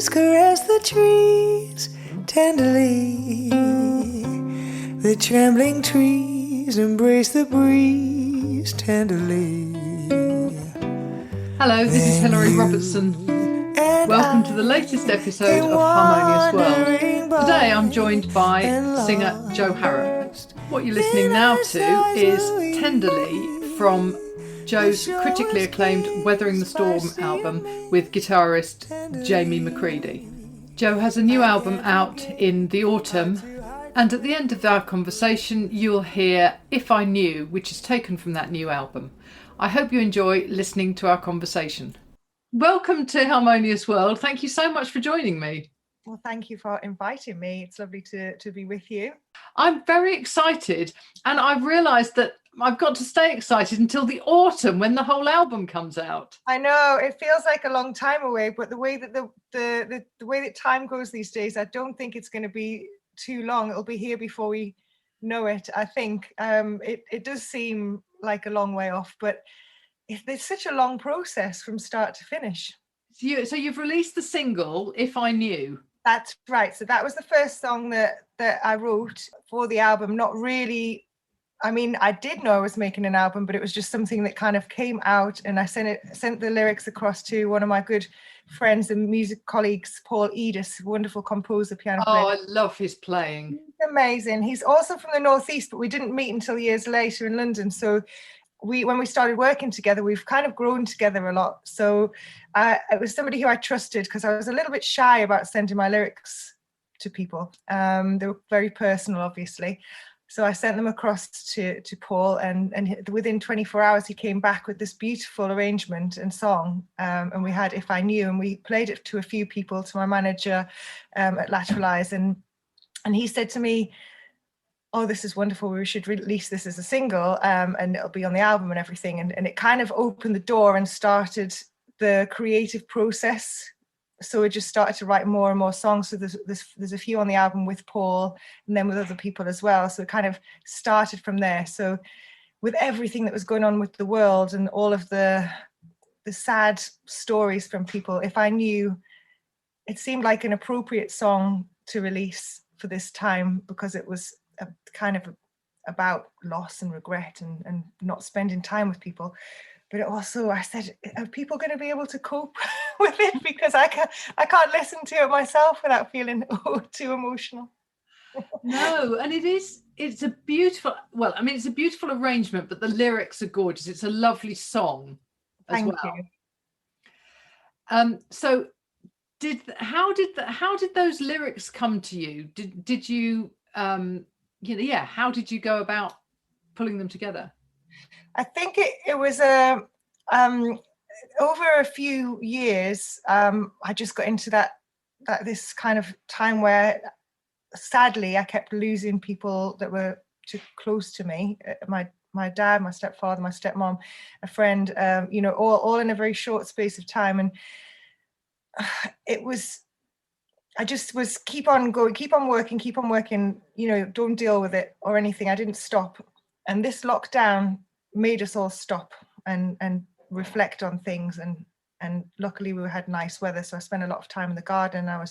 breeze caress the trees tenderly. The trembling trees embrace the breeze tenderly. Hello, this is Hilary Robertson. Welcome to the latest episode of Harmonious World. Today I'm joined by singer Joe Harrop. What you're listening now to is Tenderly from Joe's critically acclaimed Weathering the Storm album with guitarist Jamie McCready. Joe has a new album out in the autumn, and at the end of our conversation you'll hear If I Knew, which is taken from that new album. I hope you enjoy listening to our conversation. Welcome to Harmonious World. Thank you so much for joining me. Well, thank you for inviting me. It's lovely to be with you. I'm very excited, and I've realised that I've got to stay excited until the autumn when the whole album comes out. I know it feels like a long time away, but the way that the way that time goes these days, I don't think it's going to be too long. It'll be here before we know it. I think it does seem like a long way off, but it's such a long process from start to finish. So you've released the single If I Knew. That's right. So that was the first song that I wrote for the album. Not really. I mean, I did know I was making an album, but it was just something that kind of came out, and I sent the lyrics across to one of my good friends and music colleagues, Paul Edis, wonderful composer, piano player. Oh, I love his playing. He's amazing. He's also from the Northeast, but we didn't meet until years later in London. So when we started working together, we've kind of grown together a lot. So it was somebody who I trusted, because I was a little bit shy about sending my lyrics to people. They were very personal, obviously. So I sent them across to Paul, and within 24 hours, he came back with this beautiful arrangement and song. And we had If I Knew, and we played it to a few people, to my manager at Lateral Eyes. And he said to me, oh, this is wonderful, we should release this as a single, and it'll be on the album and everything. And it kind of opened the door and started the creative process. So I just started to write more and more songs. So there's a few on the album with Paul, and then with other people as well. So it kind of started from there. So with everything that was going on with the world and all of the sad stories from people, If I Knew, it seemed like an appropriate song to release for this time, because it was kind of about loss and regret and not spending time with people. But it also, I said, are people going to be able to cope with it? Because I can't listen to it myself without feeling too emotional. No, and it's a beautiful, well, I mean, it's a beautiful arrangement, but the lyrics are gorgeous. It's a lovely song as well. Thank you. So how did those lyrics come to you? Did you how did you go about pulling them together? I think it was over a few years. I just got into this kind of time where, sadly, I kept losing people that were too close to me. My dad, my stepfather, my stepmom, a friend. All in a very short space of time, and it was. I just was keep on going, keep on working, don't deal with it or anything. I didn't stop. And this lockdown made us all stop and reflect on things. And luckily we had nice weather. So I spent a lot of time in the garden. I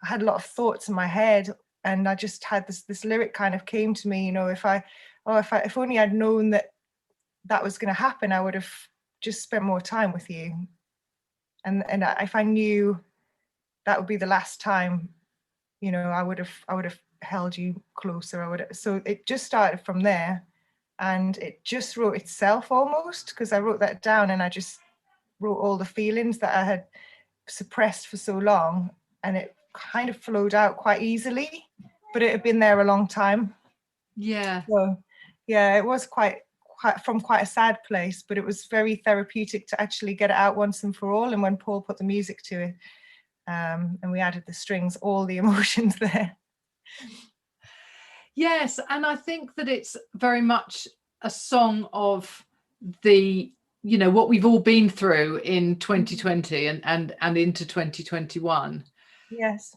had a lot of thoughts in my head, and I just had this lyric kind of came to me, if only I'd known that was going to happen, I would have just spent more time with you. And if I knew that would be the last time, I would have held you closer. So it just started from there, and it just wrote itself almost, because I wrote that down and I just wrote all the feelings that I had suppressed for so long, and it kind of flowed out quite easily, but it had been there a long time. Yeah. So yeah, it was quite from quite a sad place, but it was very therapeutic to actually get it out once and for all. And when Paul put the music to it, and we added the strings, all the emotions there. Yes, and I think that it's very much a song of the, what we've all been through in 2020 and into 2021. Yes.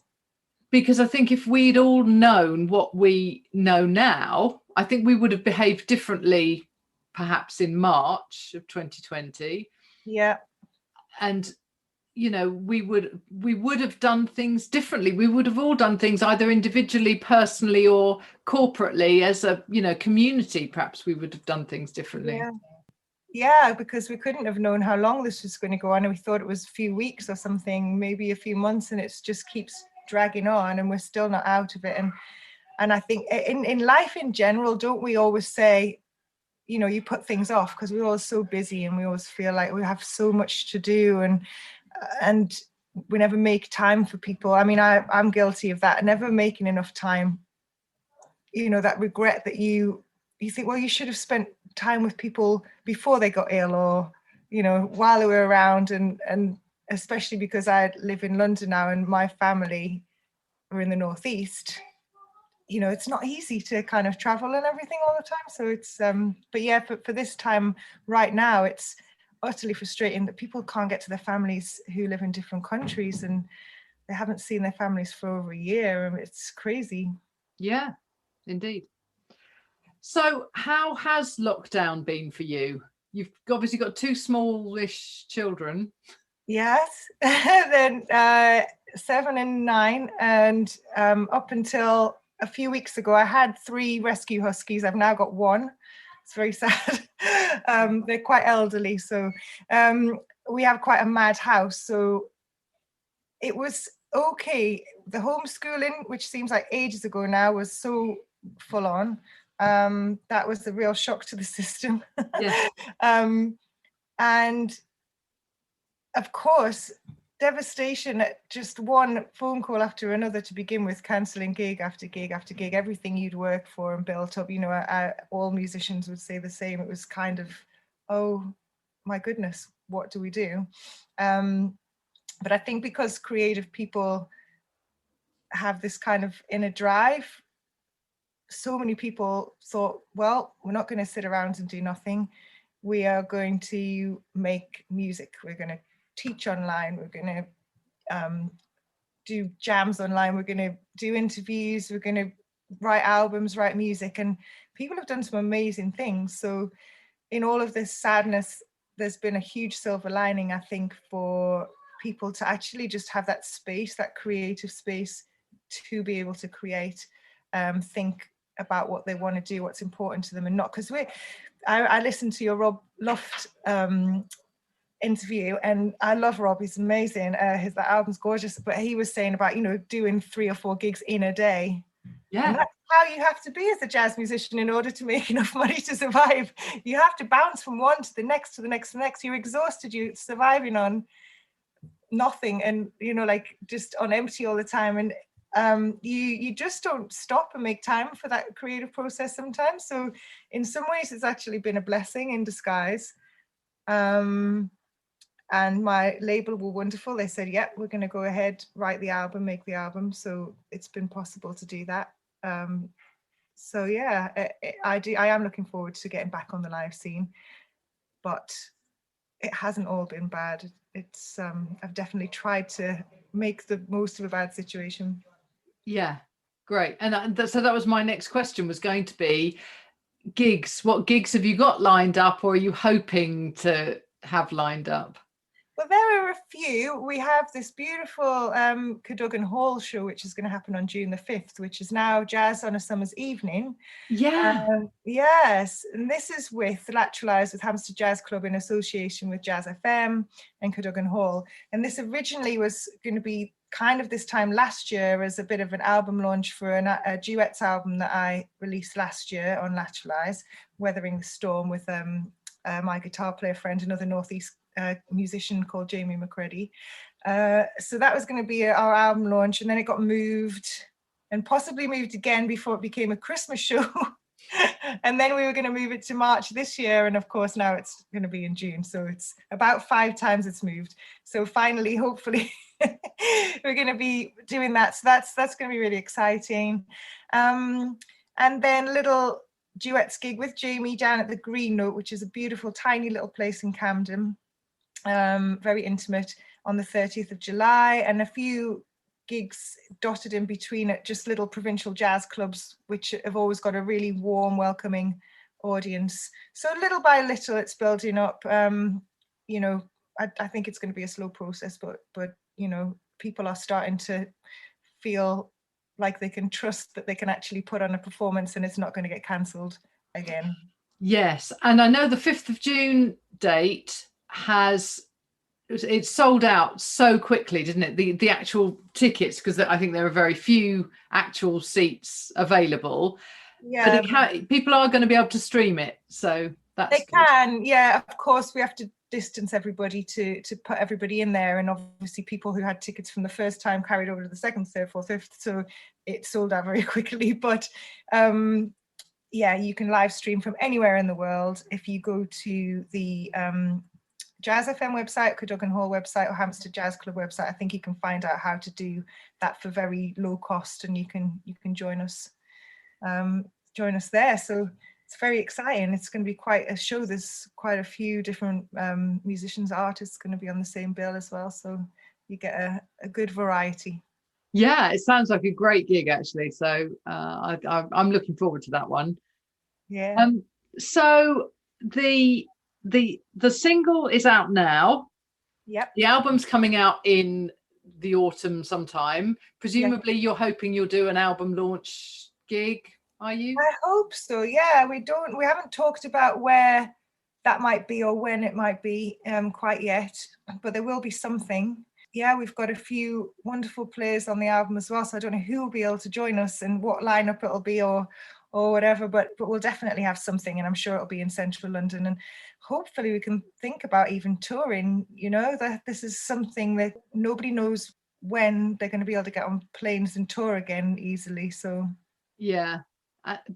Because I think if we'd all known what we know now, I think we would have behaved differently perhaps in March of 2020. Yeah. And you know, we would have done things differently. We would have all done things either individually, personally, or corporately as a, you know, community. Perhaps we would have done things differently. Yeah, because we couldn't have known how long this was going to go on, and we thought it was a few weeks or something, maybe a few months, and it just keeps dragging on, and we're still not out of it. And I think in life in general, don't we always say, you know, you put things off because we're all so busy and we always feel like we have so much to do, and we never make time for people. I mean, I'm guilty of that, never making enough time. You know, that regret that you think, well, you should have spent time with people before they got ill, or, you know, while they were around. And especially because I live in London now and my family are in the Northeast, you know, it's not easy to kind of travel and everything all the time. So it's, but yeah, for this time right now, it's utterly frustrating that people can't get to their families who live in different countries, and they haven't seen their families for over a year. And it's crazy. Yeah, indeed. So how has lockdown been for you? You've obviously got two smallish children. Yes, then 7 and 9, and up until a few weeks ago, I had 3 rescue huskies. I've now got 1. It's very sad. They're quite elderly, so we have quite a mad house. So it was okay. The homeschooling, which seems like ages ago now, was so full on. That was a real shock to the system. Yeah. And of course, devastation at just one phone call after another to begin with, cancelling gig after gig after gig, everything you'd worked for and built up. You know, all musicians would say the same. It was kind of, oh my goodness, what do we do? But I think because creative people have this kind of inner drive, so many people thought, well, we're not going to sit around and do nothing. We are going to make music. We're going to teach online. We're going to do jams online. We're going to do interviews. We're going to write albums, write music. And people have done some amazing things. So in all of this sadness, there's been a huge silver lining, I think, for people to actually just have that space, that creative space, to be able to create, think about what they want to do, what's important to them, and not, because I listened to your Rob Luft interview, and I love Rob, he's amazing. His that album's gorgeous, but he was saying about, you know, doing 3 or 4 gigs in a day. Yeah. And that's how you have to be as a jazz musician in order to make enough money to survive. You have to bounce from one to the next, to the next, to the next. You're exhausted, you're surviving on nothing, and, you know, like just on empty all the time. And you just don't stop and make time for that creative process sometimes. So in some ways it's actually been a blessing in disguise. And my label were wonderful. They said, yeah, we're going to go ahead, write the album, make the album. So it's been possible to do that. So yeah, I am looking forward to getting back on the live scene, but it hasn't all been bad. It's I've definitely tried to make the most of a bad situation. Yeah, great. And so that was my next question, was going to be gigs. What gigs have you got lined up, or are you hoping to have lined up? Well, there are a few. We have this beautiful Cadogan Hall show, which is going to happen on June the 5th, which is now Jazz on a Summer's Evening. Yeah. Yes, and this is with Lateralise, with Hampstead Jazz Club in association with Jazz FM and Cadogan Hall. And this originally was going to be kind of this time last year as a bit of an album launch for a duets album that I released last year on Lateralise, Weathering the Storm, with my guitar player friend, another Northeast musician called Jamie McCready. So that was going to be our album launch, and then it got moved and possibly moved again before it became a Christmas show. And then we were going to move it to March this year, and of course now it's going to be in June. So it's about 5 times it's moved. So finally, hopefully, we're going to be doing that. So that's going to be really exciting. And then little duets gig with Jamie down at the Green Note, which is a beautiful tiny little place in Camden. Very intimate, on the 30th of July, and a few gigs dotted in between at just little provincial jazz clubs, which have always got a really warm, welcoming audience. So little by little it's building up. You know, I think it's going to be a slow process, but people are starting to feel like they can trust that they can actually put on a performance and it's not going to get cancelled again. Yes, and I know the 5th of June date it's sold out so quickly, didn't it? The actual tickets, because I think there are very few actual seats available. Yeah, But people are going to be able to stream it, so that's they can. Yeah, of course we have to distance everybody to put everybody in there, and obviously people who had tickets from the first time carried over to the second, third, fourth, fifth, so it sold out very quickly. But yeah, you can live stream from anywhere in the world. If you go to the Jazz FM website, Cadogan Hall website, or Hampstead Jazz Club website, I think you can find out how to do that for very low cost, and you can join us there. So it's very exciting. It's going to be quite a show. There's quite a few different musicians, artists going to be on the same bill as well, so you get a good variety. Yeah, it sounds like a great gig, actually. So I'm looking forward to that one. Yeah. So the single is out now. Yep. The album's coming out in the autumn sometime. Presumably, You're hoping you'll do an album launch gig, are you? I hope so. Yeah, we haven't talked about where that might be or when it might be quite yet, but there will be something. Yeah, we've got a few wonderful players on the album as well, so I don't know who will be able to join us and what lineup it'll be or whatever, but we'll definitely have something, and I'm sure it'll be in central London, and hopefully we can think about even touring. That this is something that nobody knows when they're going to be able to get on planes and tour again easily. So yeah,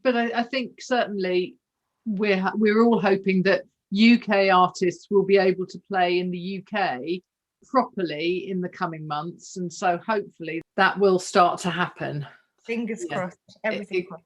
but I think certainly we're all hoping that UK artists will be able to play in the UK properly in the coming months, and so hopefully that will start to happen. Fingers crossed, everything crossed.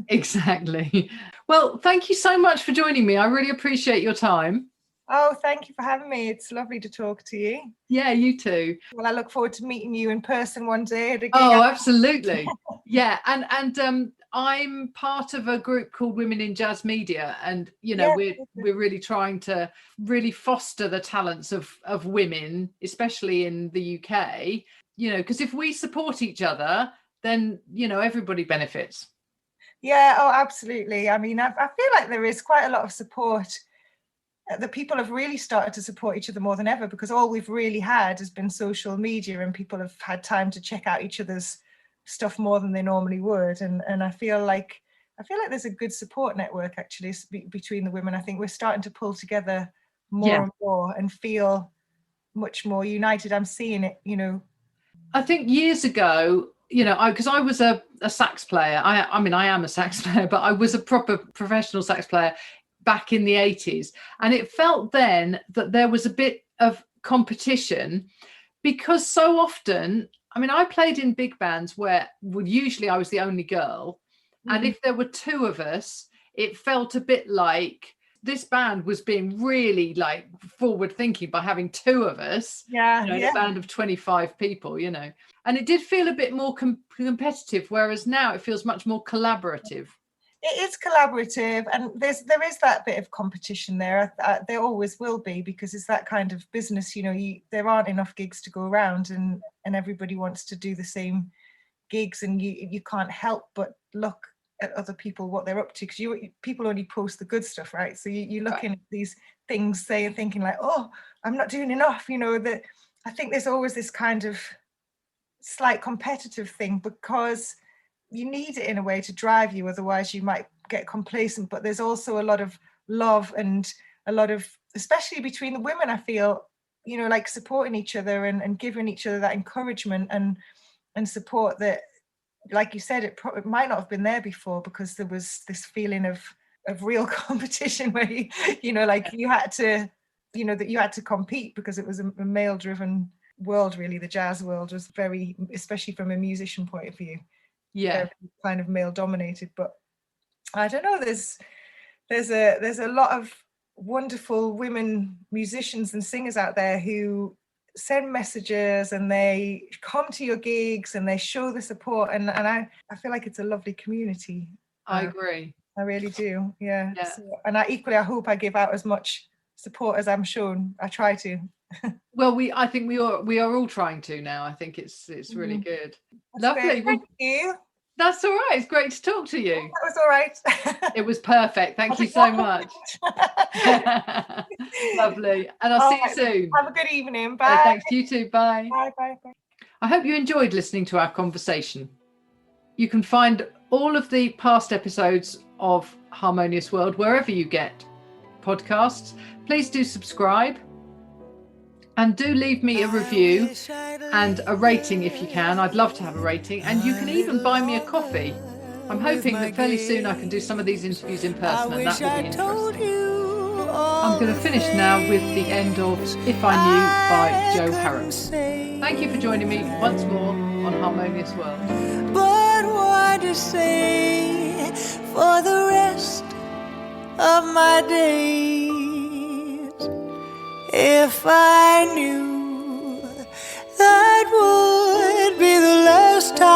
Exactly. Well, thank you so much for joining me. I really appreciate your time. Oh, thank you for having me. It's lovely to talk to you. Yeah, you too. Well, I look forward to meeting you in person one day at a gig. Oh, absolutely. Yeah, and I'm part of a group called Women in Jazz Media, and we're really trying to really foster the talents of women, especially in the UK. Because if we support each other, then everybody benefits. Yeah, oh, absolutely. I mean, I feel like there is quite a lot of support. The people have really started to support each other more than ever, because all we've really had has been social media, and people have had time to check out each other's stuff more than they normally would. And I feel like there's a good support network actually between the women. I think we're starting to pull together more and more and feel much more united. I'm seeing it, I think years ago, because I was a sax player. I mean, I am a sax player, but I was a proper professional sax player back in the 80s. And it felt then that there was a bit of competition, because so often, I mean, I played in big bands where usually I was the only girl. Mm-hmm. And if there were two of us, it felt a bit like this band was being really like forward thinking by having two of us, in a band of 25 people, and it did feel a bit more competitive, whereas now it feels much more collaborative. It is collaborative, and there is that bit of competition there. There always will be, because it's that kind of business. There aren't enough gigs to go around, and everybody wants to do the same gigs, and you can't help but look at other people, what they're up to, because people only post the good stuff, right? So you're looking at these things, thinking like, oh, I'm not doing enough. That I think there's always this kind of slight competitive thing, because you need it in a way to drive you, otherwise you might get complacent. But there's also a lot of love, and a lot of, especially between the women, I feel, like supporting each other and giving each other that encouragement and support that, like you said, it might not have been there before, because there was this feeling of real competition where you had to, that you had to compete, because it was a male driven world. Really, the jazz world was very, especially from a musician point of view, very kind of male dominated. But I don't know, there's a lot of wonderful women musicians and singers out there who send messages, and they come to your gigs, and they show the support, and I feel like it's a lovely community. I agree. I really do. Yeah. So, and I hope I give out as much support as I'm shown. I try to. Well, I think we are all trying to now. I think it's really good. That's Lovely. great. Thank you. That's all right. It's great to talk to you. That was all right. It was perfect. Thank you so much. Lovely. And I'll see you soon. Have a good evening. Bye. Thanks. You too. Bye. Bye. Bye. Bye. I hope you enjoyed listening to our conversation. You can find all of the past episodes of Harmonious World wherever you get podcasts. Please do subscribe and do leave me a review and a rating if you can. I'd love to have a rating, and you can even buy me a coffee. I'm hoping that fairly soon I can do some of these interviews in person, and that will be interesting. I'm going to finish now with the end of If I Knew by Joe Harrop. Thank you for joining me once more on Harmonious World. But what to say for the rest of my days? If I knew that would be the last time,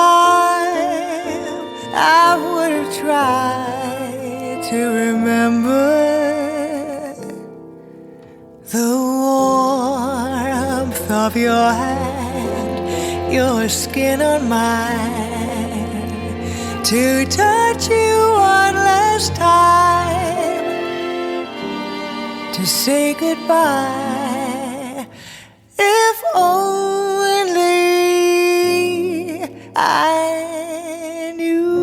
I would have tried to remember the warmth of your hand, your skin on mine, to touch you one last time, to say goodbye. If only I knew.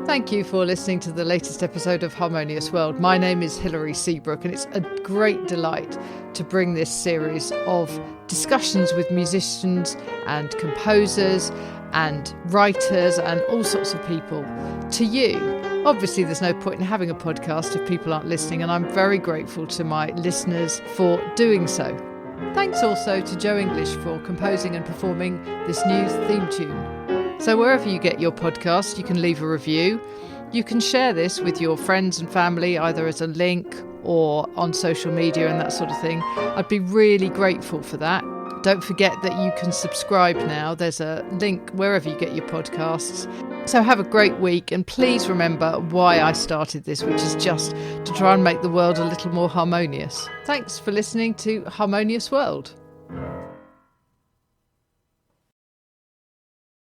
Thank you for listening to the latest episode of Harmonious World. My name is Hilary Seabrook, and it's a great delight to bring this series of discussions with musicians and composers and writers and all sorts of people to you. Obviously, there's no point in having a podcast if people aren't listening, and I'm very grateful to my listeners for doing so. Thanks also to Joe English for composing and performing this new theme tune. So wherever you get your podcast, you can leave a review. You can share this with your friends and family, either as a link or on social media and that sort of thing. I'd be really grateful for that. Don't forget that you can subscribe now. There's a link wherever you get your podcasts. So have a great week, and please remember why I started this, which is just to try and make the world a little more harmonious. Thanks for listening to Harmonious World.